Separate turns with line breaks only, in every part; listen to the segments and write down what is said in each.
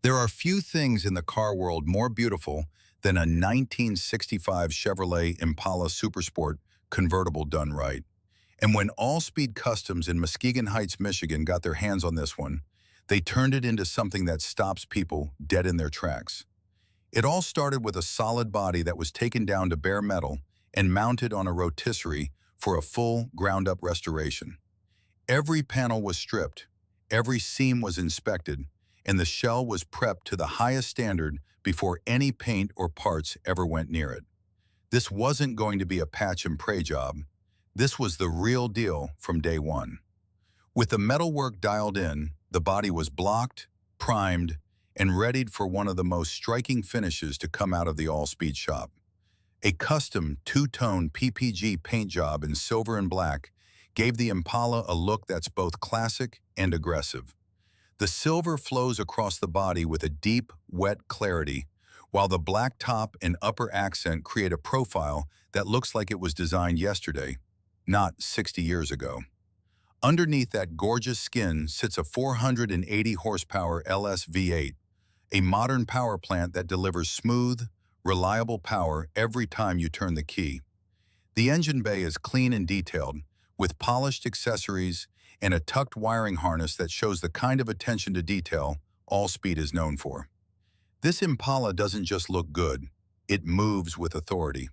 There are few things in the car world more beautiful than a 1965 Chevrolet Impala Supersport convertible done right. And when All Speed Customs in Muskegon Heights, Michigan got their hands on this one, they turned it into something that stops people dead in their tracks. It all started with a solid body that was taken down to bare metal and mounted on a rotisserie for a full ground-up restoration. Every panel was stripped, every seam was inspected, and the shell was prepped to the highest standard before any paint or parts ever went near it. This wasn't going to be a patch and pray job. This was the real deal from day one. With the metalwork dialed in, the body was blocked, primed, and readied for one of the most striking finishes to come out of the all-speed shop. A custom two-tone PPG paint job in silver and black gave the Impala a look that's both classic and aggressive. The silver flows across the body with a deep, wet clarity, while the black top and upper accent create a profile that looks like it was designed yesterday, not 60 years ago. Underneath that gorgeous skin sits a 480 horsepower LS V8, a modern power plant that delivers smooth, reliable power every time you turn the key. The engine bay is clean and detailed, with polished accessories and a tucked wiring harness that shows the kind of attention to detail All Speed is known for. This Impala doesn't just look good, it moves with authority.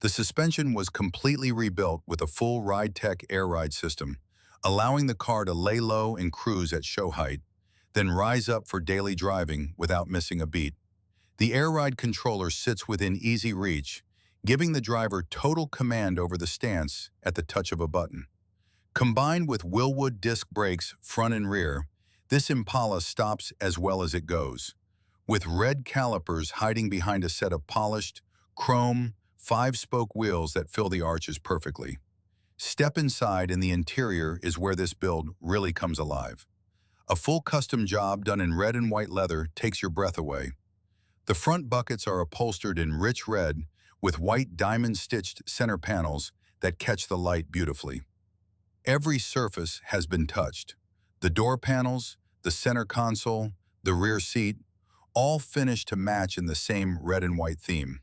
The suspension was completely rebuilt with a full Ridetech air ride system, allowing the car to lay low and cruise at show height, then rise up for daily driving without missing a beat. The air ride controller sits within easy reach, giving the driver total command over the stance at the touch of a button. Combined with Wilwood disc brakes front and rear, this Impala stops as well as it goes, with red calipers hiding behind a set of polished, chrome, five-spoke wheels that fill the arches perfectly. Step inside and the interior is where this build really comes alive. A full custom job done in red and white leather takes your breath away. The front buckets are upholstered in rich red with white diamond-stitched center panels that catch the light beautifully. Every surface has been touched. The door panels, the center console, the rear seat, all finished to match in the same red and white theme.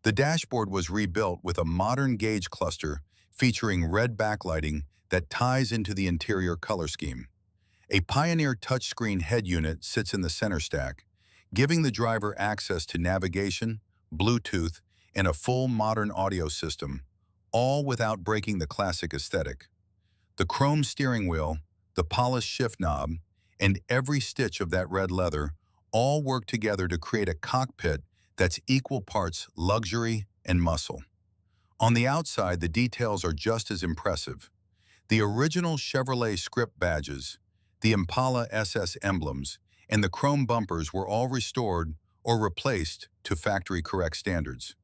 The dashboard was rebuilt with a modern gauge cluster featuring red backlighting that ties into the interior color scheme. A Pioneer touchscreen head unit sits in the center stack, giving the driver access to navigation, Bluetooth, and a full modern audio system, all without breaking the classic aesthetic. The chrome steering wheel, the polished shift knob, and every stitch of that red leather all work together to create a cockpit that's equal parts luxury and muscle. On the outside, the details are just as impressive. The original Chevrolet script badges, the Impala SS emblems, and the chrome bumpers were all restored or replaced to factory-correct standards.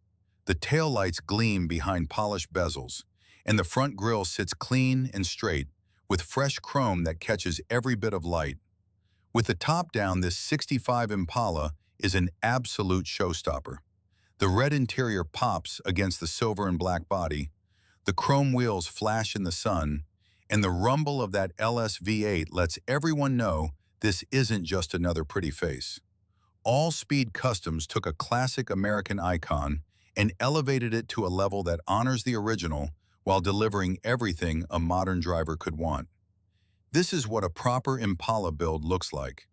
The taillights gleam behind polished bezels, and the front grille sits clean and straight, with fresh chrome that catches every bit of light. With the top down, this '65 Impala is an absolute showstopper. The red interior pops against the silver and black body, the chrome wheels flash in the sun, and the rumble of that LS V8 lets everyone know this isn't just another pretty face. All Speed Customs took a classic American icon and elevated it to a level that honors the original while delivering everything a modern driver could want. This is what a proper Impala build looks like.